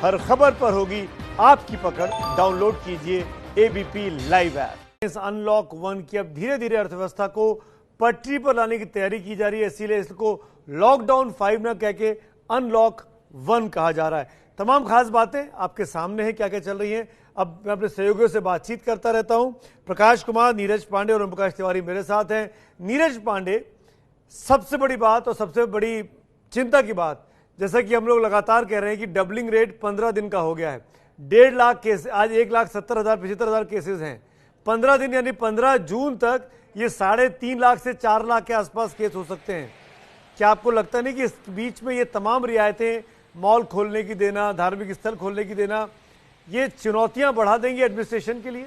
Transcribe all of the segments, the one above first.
हर खबर पर होगी आपकी पकड़। डाउनलोड कीजिए एबीपी लाइव ऐप। इस अनलॉक 1 की अब धीरे धीरे अर्थव्यवस्था को पटरी पर लाने की तैयारी की जा रही है, इसीलिए इसको लॉकडाउन 5 न कह के अनलॉक 1 कहा जा रहा है। तमाम खास बातें आपके सामने हैं, क्या क्या चल रही हैं। अब मैं अपने सहयोगियों से बातचीत करता रहता हूं। प्रकाश कुमार, नीरज पांडे और ओम प्रकाश तिवारी मेरे साथ हैं। नीरज पांडे, सबसे बड़ी बात और सबसे बड़ी चिंता की बात, जैसा कि हम लोग लगातार कह रहे हैं कि डबलिंग रेट 15 दिन का हो गया है। 1.5 लाख केस, आज 1,70,000-75,000 केसेस हैं। 15 दिन यानी 15 जून तक ये 3.5 लाख से 4 लाख के आसपास केस हो सकते हैं। क्या आपको लगता नहीं कि इस बीच में ये तमाम रियायतें, मॉल खोलने की देना, धार्मिक स्थल खोलने की देना, ये चुनौतियां बढ़ा देंगी एडमिनिस्ट्रेशन के लिए?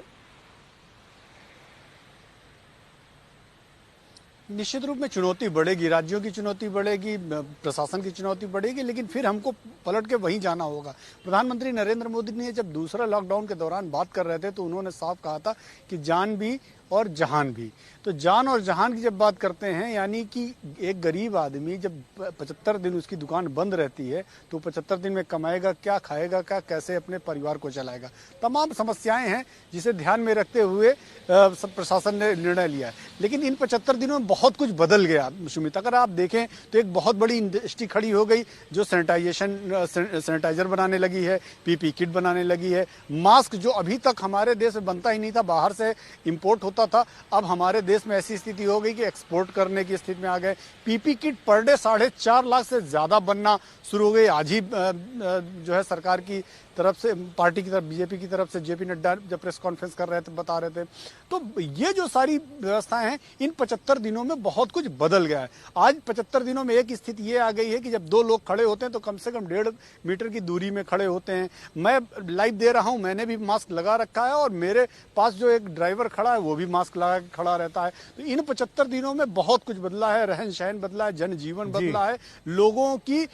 निश्चित रूप में चुनौती बढ़ेगी, राज्यों की चुनौती बढ़ेगी, प्रशासन की चुनौती बढ़ेगी, लेकिन फिर हमको पलट के वहीं जाना होगा। प्रधानमंत्री नरेंद्र मोदी ने जब दूसरा लॉकडाउन के दौरान बात कर रहे थे तो उन्होंने साफ कहा था कि जान भी और जहान भी। तो जान और जहान की जब बात करते हैं, यानी कि एक गरीब आदमी जब 75 दिन उसकी दुकान बंद रहती है तो 75 दिन में कमाएगा क्या, खाएगा क्या, कैसे अपने परिवार को चलाएगा। तमाम समस्याएं हैं जिसे ध्यान में रखते हुए सब प्रशासन ने निर्णय लिया है। लेकिन इन 75 दिनों में बहुत कुछ बदल गया सुमित। अगर आप देखें तो एक बहुत बड़ी इंडस्ट्री खड़ी हो गई जो सैनिटाइजर बनाने लगी है, पीपी किट बनाने लगी है। मास्क जो अभी तक हमारे देश में बनता ही नहीं था, बाहर से इंपोर्ट होता था, अब हमारे देश में ऐसी स्थिति हो गई कि एक्सपोर्ट करने की स्थिति में आ गए। PP kit per day 4.5 lakh से ज्यादा बनना शुरू हो गई। आज ही जो है सरकार की तरफ से, पार्टी की तरफ, बीजेपी की तरफ से जेपी नड्डा जब प्रेस कॉन्फ्रेंस कर रहे थे बता रहे थे। तो ये जो सारी व्यवस्थाएं हैं, इन 75 दिनों में बहुत कुछ बदल गया है। आज 75 दिनों में एक स्थिति ये आ गई है कि जब दो लोग खड़े होते हैं तो कम से कम 1.5 मीटर की दूरी में खड़े होते हैं। मैं लाइव दे रहा हूं, मैंने भी मास्क लगा रखा है और मेरे पास जो एक ड्राइवर खड़ा है वो भी मास्क लगा के खड़ा रहता है। तो इन 75 दिनों में बहुत कुछ बदला है, रहन सहन बदला है, जनजीवन बदला है, लोगों की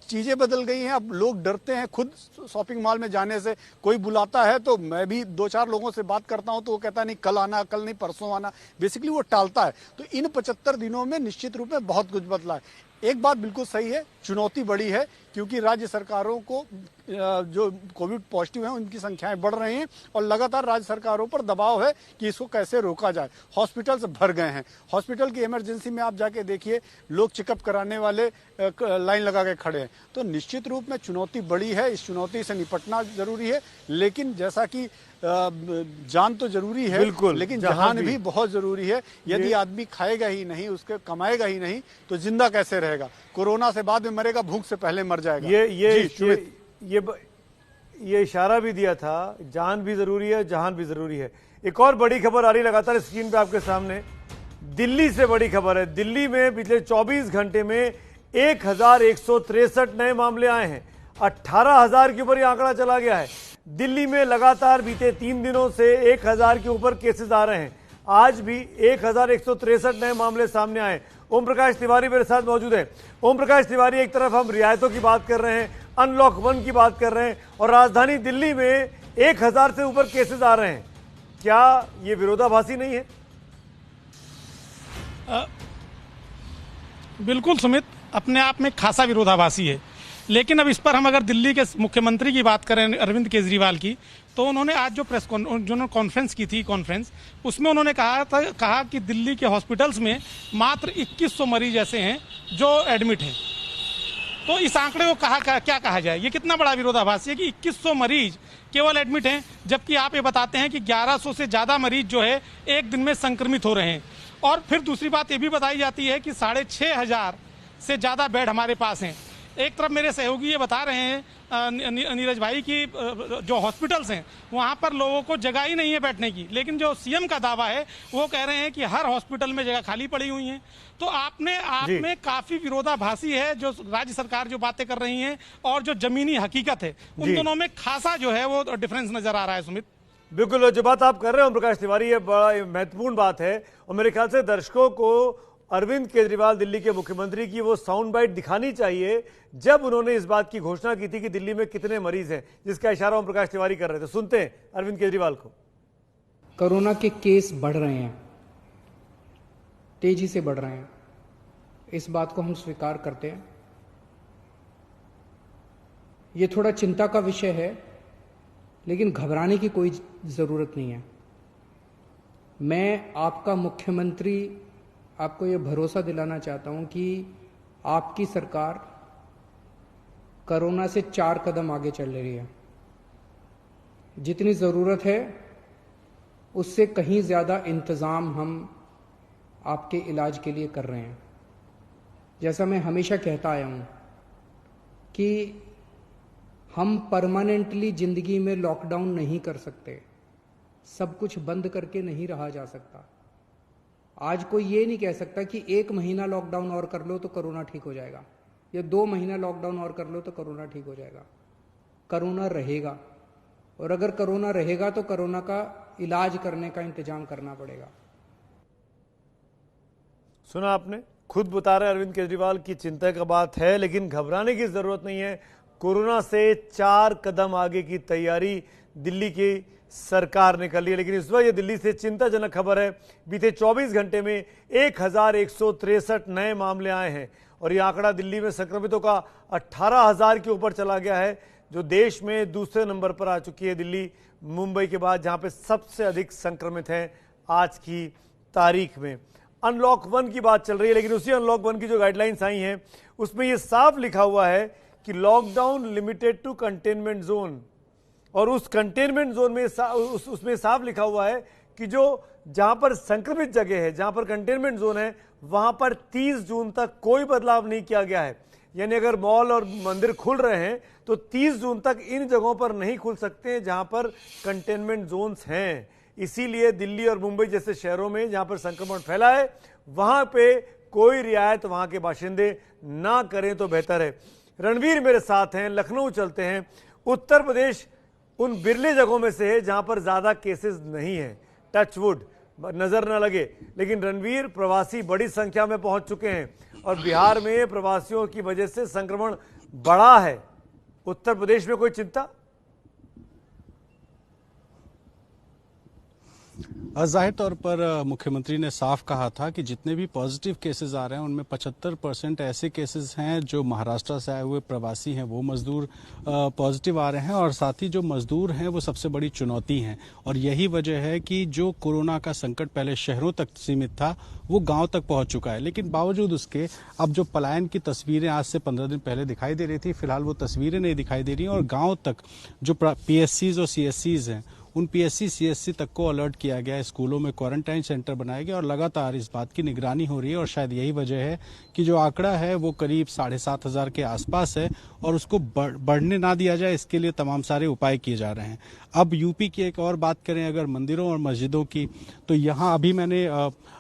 चीजें बदल गई हैं। अब लोग डरते हैं खुद शॉपिंग मॉल में जाने से। कोई बुलाता है तो मैं भी 2-4 लोगों से बात करता हूं तो वो कहता है नहीं कल आना, कल नहीं परसों आना, बेसिकली वो टालता है। तो इन 75 दिनों में निश्चित रूप में बहुत कुछ बदला है। एक बात बिल्कुल सही है, चुनौती बड़ी है क्योंकि राज्य सरकारों को जो कोविड पॉजिटिव हैं उनकी संख्याएं बढ़ रही हैं और लगातार राज्य सरकारों पर दबाव है कि इसको कैसे रोका जाए। हॉस्पिटल्स भर गए हैं, हॉस्पिटल की इमरजेंसी में आप जाके देखिए, लोग चेकअप कराने वाले लाइन लगा के खड़े हैं। तो निश्चित रूप में चुनौती बड़ी है, इस चुनौती से निपटना जरूरी है। लेकिन जैसा कि जान तो जरूरी है, लेकिन जहान भी बहुत जरूरी है। यदि आदमी खाएगा ही नहीं, उसके कमाएगा ही नहीं, तो जिंदा कैसे रहेगा? कोरोना से बाद में मरेगा, भूख से पहले मर जाएगा। ये इशारा भी दिया था, जान भी जरूरी है, जहान भी जरूरी है। एक और बड़ी खबर आ रही लगातार स्क्रीन पे आपके सामने, दिल्ली से बड़ी खबर है। दिल्ली में पिछले 24 घंटे में 1,163 नए मामले आए हैं। 18,000 के ऊपर ये आंकड़ा चला गया है। दिल्ली में लगातार बीते 3 दिनों से 1,000 के ऊपर केसेस आ रहे हैं। आज भी 1,163 नए मामले सामने आए। ओम प्रकाश तिवारी मेरे साथ मौजूद है। ओम प्रकाश तिवारी, एक तरफ हम रियायतों की बात कर रहे हैं, अनलॉक 1 की बात कर रहे हैं और राजधानी दिल्ली में 1,000 से ऊपर केसेस आ रहे हैं। क्या ये विरोधाभासी नहीं है? बिल्कुल सुमित, अपने आप में खासा विरोधाभासी है। लेकिन अब इस पर हम अगर दिल्ली के मुख्यमंत्री की बात करें, अरविंद केजरीवाल की, तो उन्होंने आज जो जो कॉन्फ्रेंस की थी, उसमें उन्होंने कहा कि दिल्ली के हॉस्पिटल्स में मात्र 2100 मरीज ऐसे हैं जो एडमिट हैं। तो इस आंकड़े को क्या कहा जाए? ये कितना बड़ा विरोधाभासी है कि 2100 मरीज केवल एडमिट हैं, जबकि आप ये बताते हैं कि 1100 से ज्यादा मरीज जो है एक दिन में संक्रमित हो रहे हैं। और फिर दूसरी बात ये भी बताई जाती है कि 6,500 से ज्यादा बेड हमारे पास हैं। एक तरफ मेरे सहयोगी ये बता रहे हैं नीरज भाई की जो हॉस्पिटल्स हैं वहां पर लोगों को जगह ही नहीं है बैठने की, लेकिन जो सीएम का दावा है वो कह रहे हैं कि हर हॉस्पिटल में जगह खाली पड़ी हुई है। तो आप में काफी विरोधाभासी है जो राज्य सरकार जो बातें कर रही है और जो जमीनी हकीकत है, उन दोनों में खासा जो है वो डिफरेंस नजर आ रहा है। सुमित, बिल्कुल जो बात आप कर रहे हो प्रकाश तिवारी, ये बड़ा महत्वपूर्ण बात है और मेरे ख्याल से दर्शकों को अरविंद केजरीवाल दिल्ली के मुख्यमंत्री की वो साउंड बाइट दिखानी चाहिए जब उन्होंने इस बात की घोषणा की थी कि दिल्ली में कितने मरीज हैं, जिसका इशारा ओम प्रकाश तिवारी कर रहे थे। सुनते हैं अरविंद केजरीवाल को। कोरोना के केस बढ़ रहे हैं, तेजी से बढ़ रहे हैं, इस बात को हम स्वीकार करते हैं। ये थोड़ा चिंता का विषय है, लेकिन घबराने की कोई ज़रूरत नहीं है। मैं आपका मुख्यमंत्री आपको ये भरोसा दिलाना चाहता हूं कि आपकी सरकार कोरोना से 4 कदम आगे चल रही है। जितनी ज़रूरत है उससे कहीं ज़्यादा इंतज़ाम हम आपके इलाज के लिए कर रहे हैं। जैसा मैं हमेशा कहता आया हूं कि हम परमानेंटली ज़िंदगी में लॉकडाउन नहीं कर सकते, सब कुछ बंद करके नहीं रहा जा सकता। आज कोई ये नहीं कह सकता कि 1 महीना लॉकडाउन और कर लो तो कोरोना ठीक हो जाएगा, या 2 महीना लॉकडाउन और कर लो तो कोरोना ठीक हो जाएगा। कोरोना रहेगा, और अगर कोरोना रहेगा तो कोरोना का इलाज करने का इंतजाम करना पड़ेगा। सुना आपने, खुद बता रहे अरविंद केजरीवाल की चिंता का बात है, लेकिन घबराने की जरूरत नहीं है। कोरोना से 4 कदम आगे की तैयारी दिल्ली की सरकार ने कर ली है। लेकिन इस वक्त ये दिल्ली से चिंताजनक खबर है, बीते 24 घंटे में 1163 नए मामले आए हैं और ये आंकड़ा दिल्ली में संक्रमितों का 18,000 के ऊपर चला गया है, जो देश में दूसरे नंबर पर आ चुकी है दिल्ली, मुंबई के बाद, जहां पे सबसे अधिक संक्रमित हैं आज की तारीख में। अनलॉक 1 की बात चल रही है, लेकिन उसी अनलॉक 1 की जो गाइडलाइंस आई हैं उसमें यह साफ लिखा हुआ है कि lockdown limited to containment zone, और उस कंटेनमेंट जोन में उसमें साफ लिखा हुआ है कि जो जहां पर संक्रमित जगह है, जहां पर कंटेनमेंट जोन है, वहां पर 30 जून तक कोई बदलाव नहीं किया गया है। यानी अगर मॉल और मंदिर खुल रहे हैं तो 30 जून तक इन जगहों पर नहीं खुल सकते हैं जहां पर कंटेनमेंट जोन्स हैं। इसीलिए दिल्ली और मुंबई जैसे शहरों में जहां पर संक्रमण फैला है वहां पे कोई रियायत वहां के बाशिंदे ना करें तो बेहतर है। रणवीर मेरे साथ हैं, लखनऊ चलते हैं। उत्तर प्रदेश उन बिरले जगहों में से है जहां पर ज्यादा केसेस नहीं है, टच वुड, नजर न लगे। लेकिन रणवीर, प्रवासी बड़ी संख्या में पहुंच चुके हैं और बिहार में प्रवासियों की वजह से संक्रमण बढ़ा है। उत्तर प्रदेश में कोई चिंता? जाहिर तौर पर मुख्यमंत्री ने साफ कहा था कि जितने भी पॉजिटिव केसेस आ रहे हैं उनमें 75% ऐसे केसेस हैं जो महाराष्ट्र से आए हुए प्रवासी हैं, वो मजदूर पॉजिटिव आ रहे हैं, और साथ ही जो मजदूर हैं वो सबसे बड़ी चुनौती हैं। और यही वजह है कि जो कोरोना का संकट पहले शहरों तक सीमित था वो गांव तक पहुंच चुका है। लेकिन बावजूद उसके अब जो पलायन की तस्वीरें आज से 15 दिन पहले दिखाई दे रही थी, फिलहाल वो तस्वीरें नहीं दिखाई दे रही, और गाँव तक जो PSCs और CSCs हैं उन PSC CSC तक को अलर्ट किया गया है। स्कूलों में क्वारंटाइन सेंटर बनाए गए और लगातार इस बात की निगरानी हो रही है। और शायद यही वजह है कि जो आंकड़ा है वो करीब 7,500 के आसपास है, और उसको बढ़ने ना दिया जाए इसके लिए तमाम सारे उपाय किए जा रहे हैं। अब यूपी की एक और बात करें अगर मंदिरों और मस्जिदों की, तो यहाँ अभी मैंने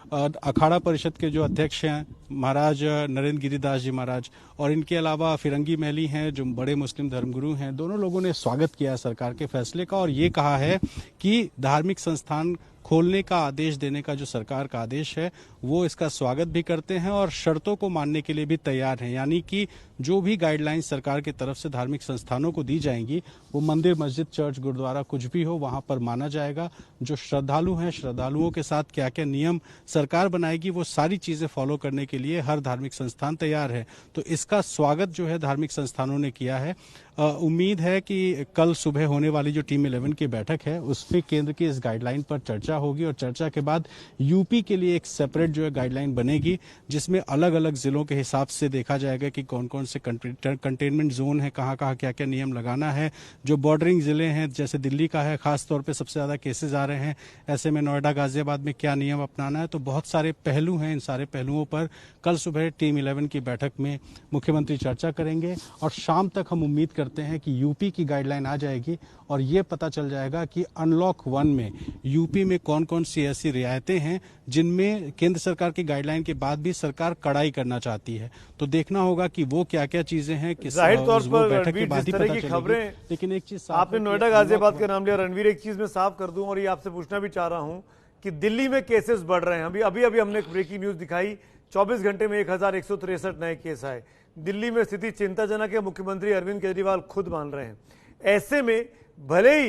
अखाड़ा परिषद के जो अध्यक्ष हैं महाराज नरेंद्र गिरिदास जी महाराज, और इनके अलावा फिरंगी महली हैं जो बड़े मुस्लिम धर्मगुरु हैं, दोनों लोगों ने स्वागत किया है सरकार के फैसले का और ये कहा है कि धार्मिक संस्थान खोलने का आदेश देने का जो सरकार का आदेश है वो इसका स्वागत भी करते हैं और शर्तों को मानने के लिए भी तैयार हैं। यानी कि जो भी गाइडलाइंस सरकार की तरफ से धार्मिक संस्थानों को दी जाएंगी वो मंदिर, मस्जिद, चर्च, गुरुद्वारा कुछ भी हो वहां पर माना जाएगा। जो श्रद्धालु हैं, श्रद्धालुओं के साथ क्या क्या नियम सरकार बनाएगी वो सारी चीजें फॉलो करने के लिए हर धार्मिक संस्थान तैयार है। तो इसका स्वागत जो है धार्मिक संस्थानों ने किया है। उम्मीद है कि कल सुबह होने वाली जो टीम 11 की बैठक है उसमें केंद्र की इस गाइडलाइन पर चर्चा होगी और चर्चा के बाद यूपी के लिए एक सेपरेट जो है गाइडलाइन बनेगी जिसमें अलग अलग जिलों के हिसाब से देखा जाएगा कि कौन कौन से कंटेनमेंट जोन है, कहाँ कहाँ क्या क्या नियम लगाना है। जो बॉर्डरिंग जिले हैं जैसे दिल्ली का है, खास तौर पे सबसे ज़्यादा केसेस आ रहे हैं, ऐसे में नोएडा, गाजियाबाद में क्या नियम अपनाना है। तो बहुत सारे पहलू हैं, इन सारे पहलुओं पर कल सुबह टीम 11 की बैठक में मुख्यमंत्री चर्चा करेंगे और शाम तक हम उम्मीद करते हैं कि यूपी की गाइडलाइन आ जाएगी और ये पता चल जाएगा कि अनलॉक 1 में यूपी में कौन कौन सी ऐसी रियायतें हैं जिनमें केंद्र सरकार की गाइडलाइन के बाद भी सरकार कड़ाई करना चाहती है। तो देखना होगा कि वो क्या क्या चीजें हैं, किस जाहिर तौर पर बैठक के बाद ही पता चलेगी। खबरें, लेकिन एक चीज आपने नोएडा गाजियाबाद का नाम लिया, रणवीर, एक चीज मैं साफ कर दूं और ये आपसे पूछना भी चाह रहा हूं कि दिल्ली में केसेस बढ़ रहे हैं। अभी हमने एक ब्रेकिंग न्यूज दिखाई, 24 घंटे में 1163 नए केस आए। दिल्ली में स्थिति चिंताजनक है, मुख्यमंत्री अरविंद केजरीवाल खुद मान रहे हैं। ऐसे में भले ही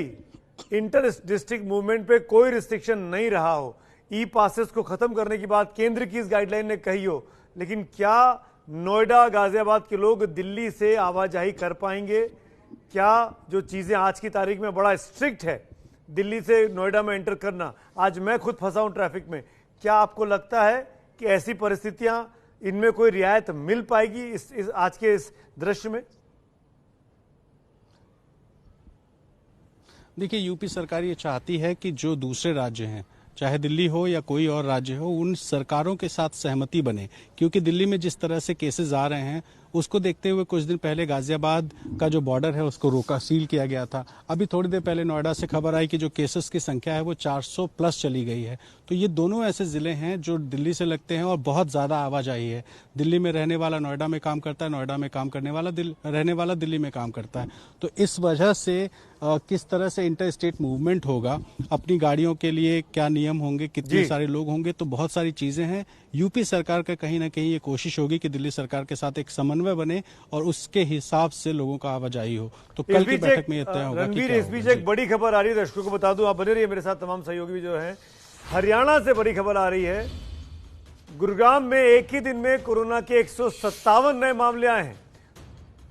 इंटर डिस्ट्रिक्ट मूवमेंट पे कोई रिस्ट्रिक्शन नहीं रहा हो, ई पासेस को खत्म करने की बात केंद्र की इस गाइडलाइन ने कही हो, लेकिन क्या नोएडा, गाजियाबाद के लोग दिल्ली से आवाजाही कर पाएंगे? क्या जो चीजें आज की तारीख में बड़ा स्ट्रिक्ट है, दिल्ली से नोएडा में एंटर करना, आज मैं खुद फंसा हूं ट्रैफिक में, क्या आपको लगता है कि ऐसी परिस्थितियां, इनमें कोई रियायत मिल पाएगी इस आज के इस दृश्य में? देखिए, यूपी सरकार ये चाहती है कि जो दूसरे राज्य हैं, चाहे दिल्ली हो या कोई और राज्य हो, उन सरकारों के साथ सहमति बने, क्योंकि दिल्ली में जिस तरह से केसेस आ रहे हैं उसको देखते हुए कुछ दिन पहले गाजियाबाद का जो बॉर्डर है उसको रोका, सील किया गया था। अभी थोड़ी देर पहले नोएडा से खबर आई कि जो केसेस की संख्या है वो 400 प्लस चली गई है। तो ये दोनों ऐसे जिले हैं जो दिल्ली से लगते हैं और बहुत ज्यादा आवाजाही है। दिल्ली में रहने वाला नोएडा में काम करता है, नोएडा में काम करने वाला रहने वाला दिल्ली में काम करता है। तो इस वजह से किस तरह से इंटर स्टेट मूवमेंट होगा, अपनी गाड़ियों के लिए क्या नियम होंगे, कितने सारे लोग होंगे, तो बहुत सारी चीजें हैं। यूपी सरकार का कहीं ना कहीं ये कोशिश होगी कि दिल्ली सरकार के साथ एक समन्वय बने और उसके हिसाब से लोगों का आवाजाही हो। तो कल की बैठक में यह तय होगा। रणवीर, इस बीच एक बड़ी खबर आ रही है, दर्शकों को बता दूं, आप बने रहिए मेरे साथ, तमाम सहयोगी भी जो है। हरियाणा से बड़ी खबर आ रही है। गुरुग्राम में एक ही दिन में कोरोना के 157 नए मामले आए हैं।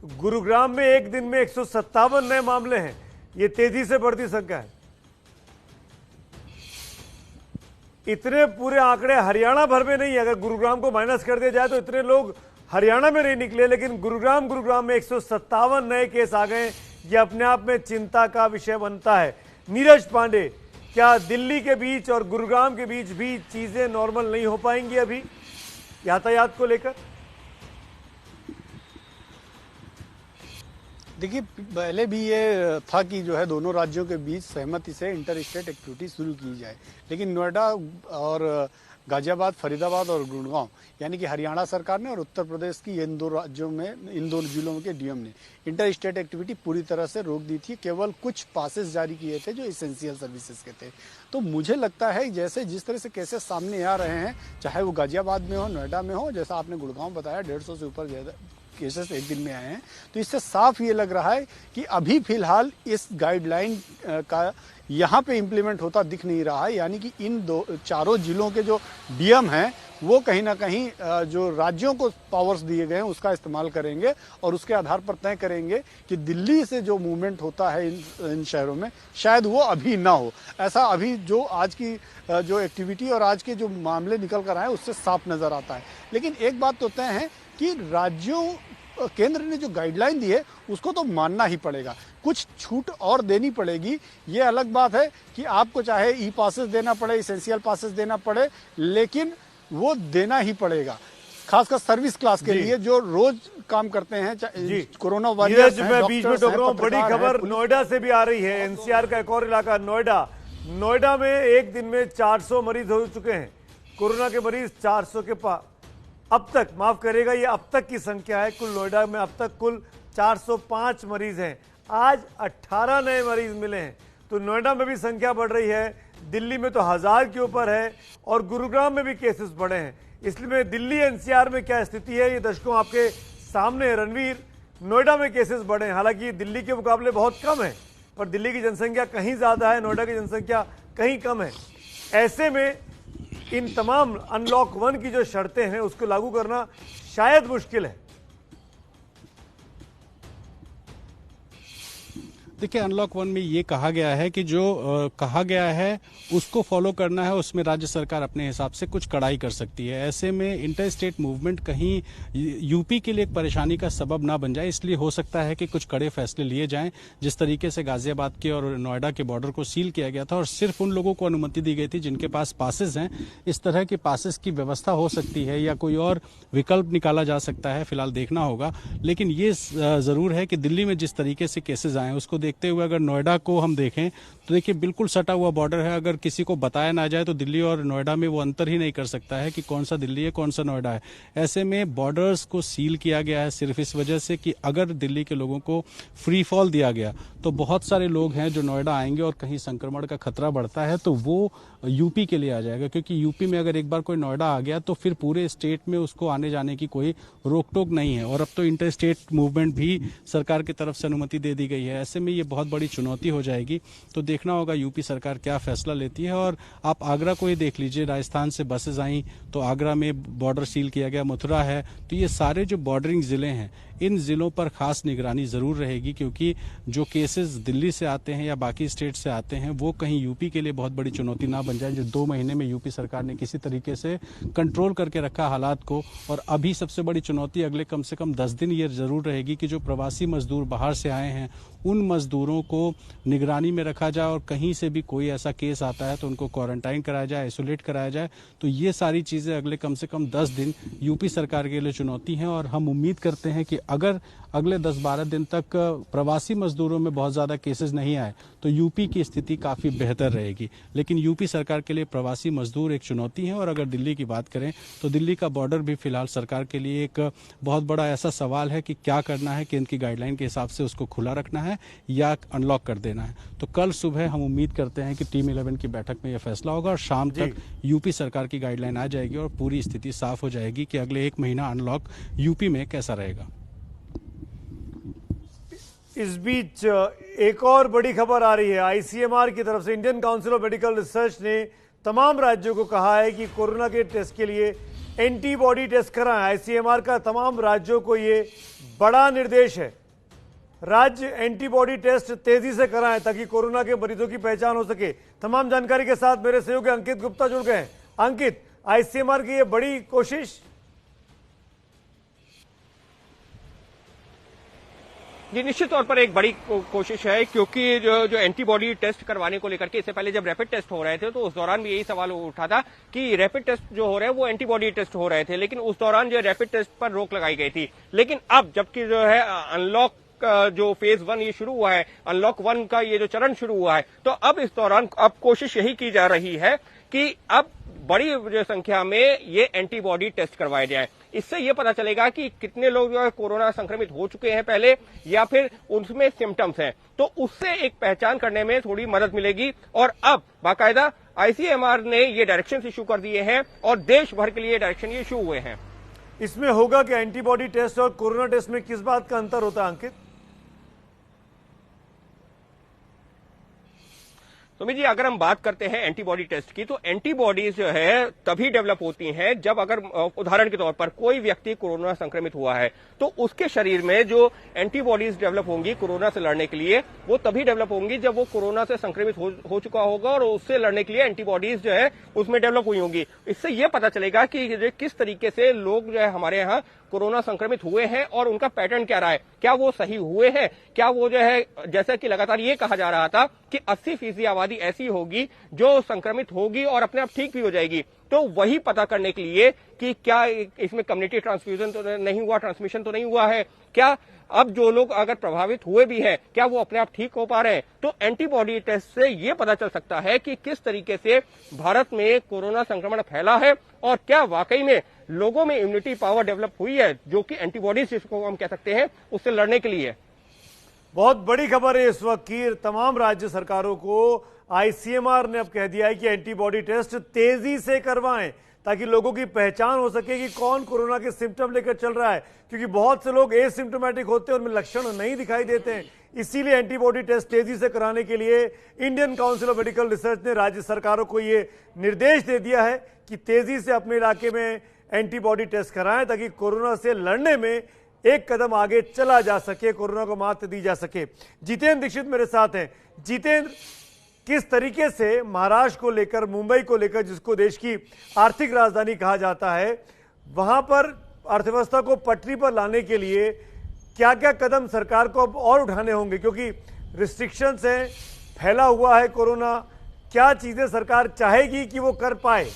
तो गुरुग्राम में एक दिन में 157 नए मामले हैं। ये तेजी से बढ़ती संख्या है। इतने पूरे आंकड़े हरियाणा भर में नहीं है। अगर गुरुग्राम को माइनस कर दिया जाए तो इतने लोग हरियाणा में नहीं निकले, लेकिन गुरुग्राम में 157 नए केस आ गए। ये अपने आप में चिंता का विषय बनता है। नीरज पांडे, क्या दिल्ली के बीच और गुरुग्राम के बीच भी चीजें नॉर्मल नहीं हो पाएंगी अभी यातायात को लेकर? देखिए, पहले भी ये था कि जो है दोनों राज्यों के बीच सहमति से इंटर स्टेट एक्टिविटी शुरू की जाए, लेकिन नोएडा और गाजियाबाद, फरीदाबाद और गुड़गांव यानी कि हरियाणा सरकार ने और उत्तर प्रदेश की इन दो राज्यों में, इन दोनों जिलों के डीएम ने इंटर स्टेट एक्टिविटी पूरी तरह से रोक दी थी। केवल कुछ पासेस जारी किए थे जो इसेंशियल सर्विसेज के थे। तो मुझे लगता है जैसे जिस तरह से केसेस सामने आ रहे हैं, चाहे वो गाजियाबाद में हो, नोएडा में हो, जैसा आपने गुड़गांव बताया 150 से ऊपर ज्यादा केसेस एक दिन में आए हैं, तो इससे साफ ये लग रहा है कि अभी फिलहाल इस गाइडलाइन का यहाँ पे इम्प्लीमेंट होता दिख नहीं रहा है। यानी कि इन चारों जिलों के जो डीएम हैं वो कहीं ना कहीं जो राज्यों को पावर्स दिए गए हैं उसका इस्तेमाल करेंगे और उसके आधार पर तय करेंगे कि दिल्ली से जो मूवमेंट होता है इन शहरों में शायद वो अभी ना हो। ऐसा अभी जो आज की जो एक्टिविटी और आज के जो मामले निकल कर आए उससे साफ नजर आता है। लेकिन एक बात तो तय है कि राज्यों, केंद्र ने जो गाइडलाइन दी है उसको तो मानना ही पड़ेगा। कुछ छूट और देनी पड़ेगी। ये अलग बात है कि आपको चाहे ई पासेस देना पड़े, इसेंशियल पासेस देना पड़े, लेकिन वो देना ही पड़ेगा, खासकर सर्विस क्लास के लिए जो रोज काम करते हैं। कोरोना वॉरियर्स हैं, मैं बीच में टोक रहा हूं। बड़ी खबर नोएडा से भी आ रही है। एनसीआर का एक और इलाका नोएडा में एक दिन में 400 मरीज हो चुके हैं। कोरोना के मरीज 400 के पास अब तक, माफ करेगा, ये अब तक की संख्या है। कुल नोएडा में अब तक कुल 405 मरीज हैं। आज 18 नए मरीज मिले हैं। तो नोएडा में भी संख्या बढ़ रही है। दिल्ली में तो 1000 के ऊपर है और गुरुग्राम में भी केसेस बढ़े हैं। इसलिए दिल्ली एनसीआर में क्या स्थिति है ये दर्शकों आपके सामने है। रणवीर, नोएडा में केसेस बढ़े हैं, हालांकि दिल्ली के मुकाबले बहुत कम है, पर दिल्ली की जनसंख्या कहीं ज्यादा है, नोएडा की जनसंख्या कहीं कम है। ऐसे में इन तमाम अनलॉक 1 की जो शर्तें हैं उसको लागू करना शायद मुश्किल है। देखिए, अनलॉक 1 में ये कहा गया है कि जो कहा गया है उसको फॉलो करना है, उसमें राज्य सरकार अपने हिसाब से कुछ कड़ाई कर सकती है। ऐसे में इंटर स्टेट मूवमेंट कहीं यूपी के लिए एक परेशानी का सबब ना बन जाए, इसलिए हो सकता है कि कुछ कड़े फैसले लिए जाएं। जिस तरीके से गाजियाबाद के और नोएडा के बॉर्डर को सील किया गया था और सिर्फ उन लोगों को अनुमति दी गई थी जिनके पास पासेस हैं, इस तरह के पासेस की व्यवस्था हो सकती है या कोई और विकल्प निकाला जा सकता है, फिलहाल देखना होगा। लेकिन ये जरूर है कि दिल्ली में जिस तरीके से केसेस आए उसको देखते हुए अगर नोएडा को हम देखें तो देखिए बिल्कुल सटा हुआ बॉर्डर है। अगर किसी को बताया ना जाए तो दिल्ली और नोएडा में वो अंतर ही नहीं कर सकता है कि कौन सा दिल्ली है कौन सा नोएडा है। ऐसे में बॉर्डर्स को सील किया गया है सिर्फ इस वजह से कि अगर दिल्ली के लोगों को फ्री फॉल दिया गया तो बहुत सारे लोग हैं जो नोएडा आएंगे और कहीं संक्रमण का खतरा बढ़ता है तो वो यूपी के लिए आ जाएगा, क्योंकि यूपी में अगर एक बार कोई नोएडा आ गया तो फिर पूरे स्टेट में उसको आने जाने की कोई रोक टोक नहीं है। और अब तो इंटर स्टेट मूवमेंट भी सरकार की तरफ से अनुमति दे दी गई है। ऐसे में ये बहुत बड़ी चुनौती हो जाएगी। तो देखना होगा यूपी सरकार क्या फैसला लेती है। और आप आगरा को ही देख लीजिए, राजस्थान से बसेज आई तो आगरा में बॉर्डर सील किया गया, मथुरा है, तो ये सारे जो बॉर्डरिंग जिले हैं इन जिलों पर खास निगरानी जरूर रहेगी, क्योंकि जो केसेस दिल्ली से आते हैं या बाकी स्टेट से आते हैं वो कहीं यूपी के लिए बहुत बड़ी चुनौती ना बन जाए। जो 2 महीने में यूपी सरकार ने किसी तरीके से कंट्रोल करके रखा हालात को, और अभी सबसे बड़ी चुनौती अगले कम से कम 10 दिन ये जरूर रहेगी कि जो प्रवासी मजदूर बाहर से आए हैं उन मजदूरों को निगरानी में रखा जाए, और कहीं से भी कोई ऐसा केस आता है तो उनको क्वारंटाइन कराया जाए, आइसोलेट कराया जाए। तो ये सारी चीजें अगले कम से कम 10 दिन यूपी सरकार के लिए चुनौती हैं। और हम उम्मीद करते हैं कि अगर अगले 10-12 दिन तक प्रवासी मजदूरों में बहुत ज्यादा केसेस नहीं आए तो यूपी की स्थिति काफी बेहतर रहेगी। लेकिन यूपी सरकार के लिए प्रवासी मजदूर एक चुनौती है। और अगर दिल्ली की बात करें तो दिल्ली का बॉर्डर भी फिलहाल सरकार के लिए एक बहुत बड़ा ऐसा सवाल है कि क्या करना है, कि इनकी गाइडलाइन के हिसाब से उसको खुला रखना है या अनलॉक कर देना है। तो कल सुबह हम उम्मीद करते हैं कि टीम 11 की बैठक में यह फैसला होगा और शाम तक यूपी सरकार की गाइडलाइन आ जाएगी और पूरी स्थिति साफ हो जाएगी कि अगले 1 महीना अनलॉक यूपी में कैसा रहेगा। इस बीच एक और बड़ी खबर आ रही है। आईसीएमआर की तरफ से, Indian council of medical research ने तमाम राज्यों को कहा है कि कोरोना के टेस्ट के लिए एंटीबॉडी टेस्ट कराएं। आईसीएमआर का तमाम राज्यों को ये बड़ा निर्देश है। राज्य एंटीबॉडी टेस्ट तेजी से कराएं ताकि कोरोना के मरीजों की पहचान हो सके। तमाम जानकारी के साथ मेरे सहयोगी अंकित गुप्ता जुड़ गए हैं। अंकित, आईसीएमआर की ये बड़ी कोशिश। जी, निश्चित तौर पर एक बड़ी कोशिश है, क्योंकि जो एंटीबॉडी टेस्ट करवाने को लेकर के इससे पहले जब रैपिड टेस्ट हो रहे थे तो उस दौरान भी यही सवाल उठा था कि रैपिड टेस्ट जो हो रहे हैं वो एंटीबॉडी टेस्ट हो रहे थे, लेकिन उस दौरान जो रैपिड टेस्ट पर रोक लगाई गई थी। लेकिन अब जबकि जो है अनलॉक जो फेज 1 ये शुरू हुआ है, अनलॉक 1 का ये जो चरण शुरू हुआ है, तो अब इस दौरान अब कोशिश यही की जा रही है कि अब बड़ी जो संख्या में ये एंटीबॉडी टेस्ट करवाए जाए। इससे ये पता चलेगा कि कितने लोग जो है कोरोना संक्रमित हो चुके हैं पहले, या फिर उनमें सिम्टम्स हैं, तो उससे एक पहचान करने में थोड़ी मदद मिलेगी। और अब बाकायदा आईसीएमआर ने ये डायरेक्शन इशू कर दिए हैं और देश भर के लिए डायरेक्शन ये इशू हुए हैं। इसमें होगा कि एंटीबॉडी टेस्ट और कोरोना टेस्ट में किस बात का अंतर होता है अंकित? सुमित जी, अगर हम बात करते हैं एंटीबॉडी टेस्ट की, तो एंटीबॉडीज जो है तभी डेवलप होती हैं जब अगर उदाहरण के तौर पर कोई व्यक्ति कोरोना संक्रमित हुआ है तो उसके शरीर में जो एंटीबॉडीज डेवलप होंगी कोरोना से लड़ने के लिए, वो तभी डेवलप होंगी जब वो कोरोना से संक्रमित हो चुका होगा और उससे लड़ने के लिए एंटीबॉडीज जो है उसमें डेवलप हुई होंगी। इससे ये पता चलेगा कि किस तरीके से लोग जो है हमारे यहाँ कोरोना संक्रमित हुए हैं और उनका पैटर्न क्या रहा है, क्या वो सही हुए हैं, क्या वो जो है, जैसा कि लगातार ये कहा जा रहा था कि 80% आबादी ऐसी होगी जो संक्रमित होगी और अपने आप ठीक भी हो जाएगी। तो वही पता करने के लिए कि क्या इसमें कम्युनिटी ट्रांसफ्यूजन तो नहीं हुआ, ट्रांसमिशन तो नहीं हुआ है, क्या अब जो लोग अगर प्रभावित हुए भी हैं क्या वो अपने आप ठीक हो पा रहे हैं। तो एंटीबॉडी टेस्ट से ये पता चल सकता है कि किस तरीके से भारत में कोरोना संक्रमण फैला है और क्या वाकई में लोगों में इम्यूनिटी पावर डेवलप हुई है, जो कि एंटीबॉडीज जिसको हम कह सकते हैं उससे लड़ने के लिए। बहुत बड़ी खबर है इस वक्त की। तमाम राज्य सरकारों को आईसीएमआर ने अब कह दिया है कि एंटीबॉडी टेस्ट तेजी से करवाएं ताकि लोगों की पहचान हो सके कि कौन कोरोना के सिम्टम लेकर चल रहा है, क्योंकि बहुत से लोग एसिम्टोमेटिक होते हैं, उनमें लक्षण नहीं दिखाई देते हैं। इसीलिए एंटीबॉडी टेस्ट तेजी से कराने के लिए Indian council of medical research ने राज्य सरकारों को ये निर्देश दे दिया है कि तेजी से अपने इलाके में एंटीबॉडी टेस्ट कराएं ताकि कोरोना से लड़ने में एक कदम आगे चला जा सके, कोरोना को मात दी जा सके। जितेंद्र दीक्षित मेरे साथ हैं। जितेंद्र, किस तरीके से महाराष्ट्र को लेकर, मुंबई को लेकर, जिसको देश की आर्थिक राजधानी कहा जाता है, वहां पर अर्थव्यवस्था को पटरी पर लाने के लिए क्या क्या कदम सरकार को अब और उठाने होंगे, क्योंकि रिस्ट्रिक्शंस हैं, फैला हुआ है कोरोना, क्या चीजें सरकार चाहेगी कि वो कर पाए?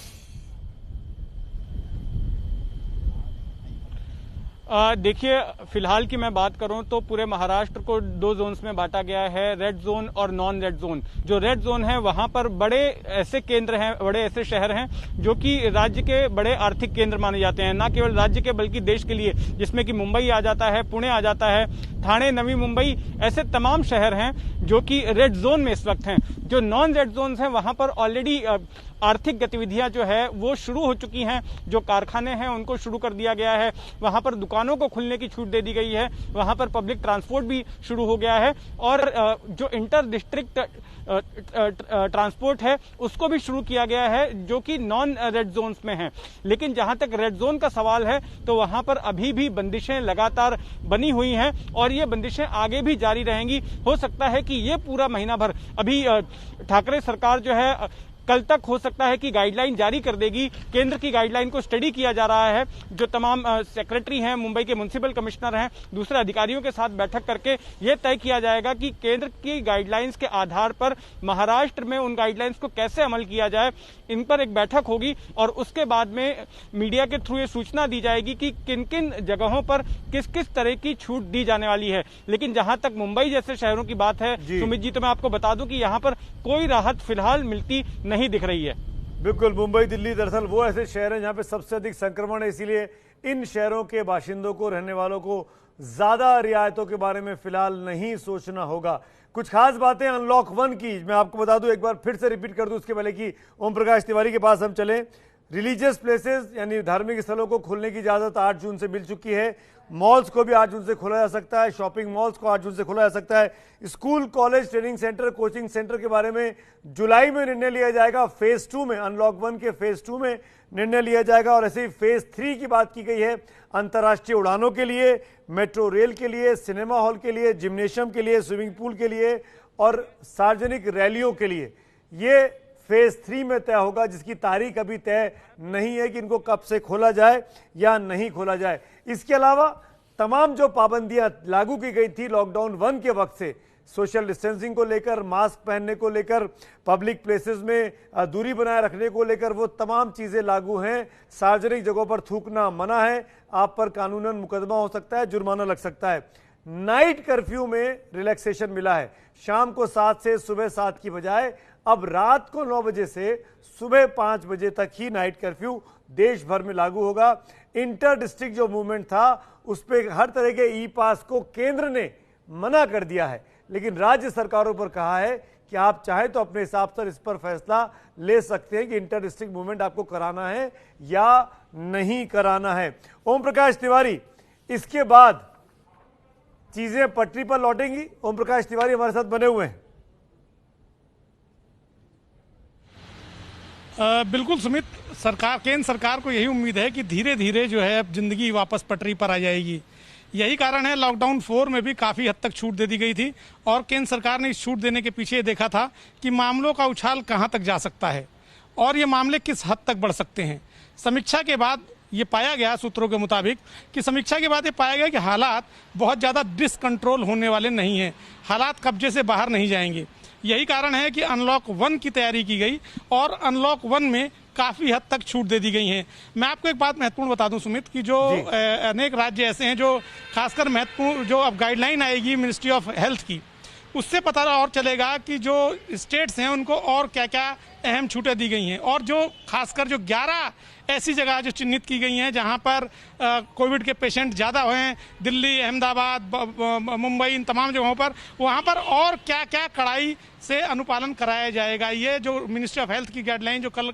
देखिए, फिलहाल की मैं बात करूं तो पूरे महाराष्ट्र को 2 जोन्स में बांटा गया है, रेड जोन और नॉन रेड जोन। जो रेड जोन है वहां पर बड़े ऐसे केंद्र हैं, बड़े ऐसे शहर हैं जो कि राज्य के बड़े आर्थिक केंद्र माने जाते हैं, ना केवल राज्य के बल्कि देश के लिए, जिसमें कि मुंबई आ जाता है, पुणे आ जाता है, ठाणे, नवी मुंबई, ऐसे तमाम शहर हैं जो कि रेड जोन में इस वक्त हैं। जो नॉन रेड जोन है वहां पर ऑलरेडी आर्थिक गतिविधियां जो है वो शुरू हो चुकी हैं। जो कारखाने हैं उनको शुरू कर दिया गया है, वहां पर दुकानों को खुलने की छूट दे दी गई है, वहां पर पब्लिक ट्रांसपोर्ट भी शुरू हो गया है और जो इंटर डिस्ट्रिक्ट ट्रांसपोर्ट है उसको भी शुरू किया गया है जो कि नॉन रेड जोन्स में है। लेकिन जहां तक रेड जोन का सवाल है तो वहां पर अभी भी बंदिशें लगातार बनी हुई हैं और ये बंदिशें आगे भी जारी रहेंगी। हो सकता है कि ये पूरा महीना भर, अभी ठाकरे सरकार जो है कल तक हो सकता है कि गाइडलाइन जारी कर देगी। केंद्र की गाइडलाइन को स्टडी किया जा रहा है। जो तमाम सेक्रेटरी हैं, मुंबई के म्युनिसिपल कमिश्नर हैं, दूसरे अधिकारियों के साथ बैठक करके यह तय किया जाएगा कि केंद्र की गाइडलाइंस के आधार पर महाराष्ट्र में उन गाइडलाइंस को कैसे अमल किया जाए। इन पर एक बैठक होगी और उसके बाद में मीडिया के थ्रू ये सूचना दी जाएगी कि किन किन जगहों पर किस किस तरह की छूट दी जाने वाली है। लेकिन जहां तक मुंबई जैसे शहरों की बात है सुमित जी, तो मैं आपको बता दूं कि यहां पर कोई राहत फिलहाल मिलती नहीं दिख रही है। बिल्कुल, मुंबई दिल्ली दरअसल वो ऐसे शहर हैं जहां पे सबसे अधिक संक्रमण है, इसीलिए इन शहरों के बाशिंदों को, रहने वालों को ज्यादा रियायतों के बारे में फिलहाल नहीं सोचना होगा। कुछ खास बातें अनलॉक 1 की मैं आपको बता दूं, एक बार फिर से रिपीट कर दूं उसके पहले कि ओम प्रकाश तिवारी के पास हम चलें। रिलीजियस प्लेसेस यानी धार्मिक स्थलों को खोलने की इजाजत 8 जून से मिल चुकी है। मॉल्स को भी 8 जून से खोला जा सकता है, शॉपिंग मॉल्स को 8 जून से खोला जा सकता है। School, college, training centre, coaching centre के बारे में जुलाई में निर्णय लिया जाएगा। फेज 2 में, अनलॉक 1 के फेज 2 में निर्णय लिया जाएगा। और ऐसे ही फेज 3 की बात की गई है अंतर्राष्ट्रीय उड़ानों के लिए, मेट्रो रेल के लिए, सिनेमा हॉल के लिए, जिम्नेशियम के लिए, स्विमिंग पूल के लिए और सार्वजनिक रैलियों के लिए। ये फेज 3 में तय होगा, जिसकी तारीख अभी तय नहीं है कि इनको कब से खोला जाए या नहीं खोला जाए। इसके अलावा तमाम जो पाबंदियां लागू की गई थी लॉकडाउन 1 के वक्त से, सोशल डिस्टेंसिंग को लेकर, मास्क पहनने को लेकर, पब्लिक प्लेसेस में दूरी बनाए रखने को लेकर, वो तमाम चीजें लागू हैं। सार्वजनिक जगहों पर थूकना मना है, आप पर कानूनन मुकदमा हो सकता है, जुर्माना लग सकता है। नाइट कर्फ्यू में रिलैक्सेशन मिला है। शाम को 7 से सुबह 7 की बजाय अब रात को 9 बजे से सुबह 5 बजे तक ही नाइट कर्फ्यू देश भर में लागू होगा। इंटर डिस्ट्रिक्ट जो मूवमेंट था उस पर हर तरह के ई पास को केंद्र ने मना कर दिया है, लेकिन राज्य सरकारों पर कहा है कि आप चाहे तो अपने हिसाब से इस पर फैसला ले सकते हैं कि इंटर डिस्ट्रिक्ट मूवमेंट आपको कराना है या नहीं कराना है। ओम प्रकाश तिवारी, इसके बाद चीजें पटरी पर लौटेंगी? ओम प्रकाश तिवारी हमारे साथ बने हुए हैं। बिल्कुल सुमित, केंद्र सरकार को यही उम्मीद है कि धीरे धीरे जो है अब जिंदगी वापस पटरी पर आ जाएगी। यही कारण है लॉकडाउन 4 में भी काफ़ी हद तक छूट दे दी गई थी और केंद्र सरकार ने इस छूट देने के पीछे देखा था कि मामलों का उछाल कहां तक जा सकता है और ये मामले किस हद तक बढ़ सकते हैं। समीक्षा के बाद ये पाया गया, सूत्रों के मुताबिक, कि समीक्षा के बाद ये पाया गया कि हालात बहुत ज़्यादा डिसकंट्रोल होने वाले नहीं हैं, हालात कब्जे से बाहर नहीं जाएंगे। यही कारण है कि अनलॉक 1 की तैयारी की गई और अनलॉक 1 में काफ़ी हद तक छूट दे दी गई हैं। मैं आपको एक बात महत्वपूर्ण बता दूं सुमित कि जो अनेक राज्य ऐसे हैं जो खासकर महत्वपूर्ण, जो अब गाइडलाइन आएगी मिनिस्ट्री ऑफ हेल्थ की, उससे पता और चलेगा कि जो स्टेट्स हैं उनको और क्या क्या अहम छूटें दी गई हैं और जो खासकर जो 11 ऐसी जगह जो चिन्हित की गई हैं जहां पर कोविड के पेशेंट ज़्यादा हुए हैं, दिल्ली, अहमदाबाद, मुंबई, इन तमाम जगहों पर, वहां पर और क्या क्या कड़ाई से अनुपालन कराया जाएगा। ये जो मिनिस्ट्री ऑफ हेल्थ की गाइडलाइन जो कल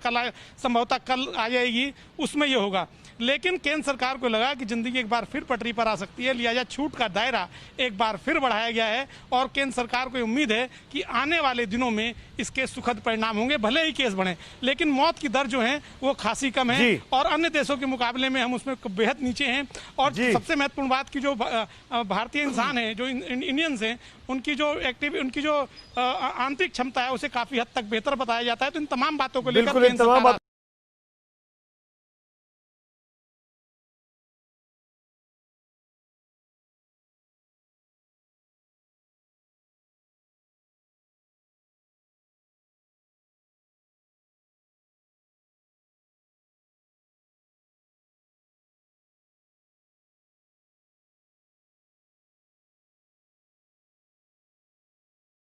संभवतः कल आ जाएगी उसमें ये होगा। लेकिन केंद्र सरकार को लगा कि जिंदगी एक बार फिर पटरी पर आ सकती है, लिहाजा छूट का दायरा एक बार फिर बढ़ाया गया है और केंद्र सरकार को उम्मीद है कि आने वाले दिनों में इसके सुखद परिणाम होंगे। भले ही केस बढ़े, लेकिन मौत की दर जो है वो खासी कम है और अन्य देशों के मुकाबले में हम उसमें बेहद नीचे हैं। और सबसे महत्वपूर्ण बात की जो भारतीय इंसान है, जो इंडियंस हैं, उनकी जो आंतरिक क्षमता है उसे काफी हद तक बेहतर बताया जाता है। तो इन तमाम बातों को लेकर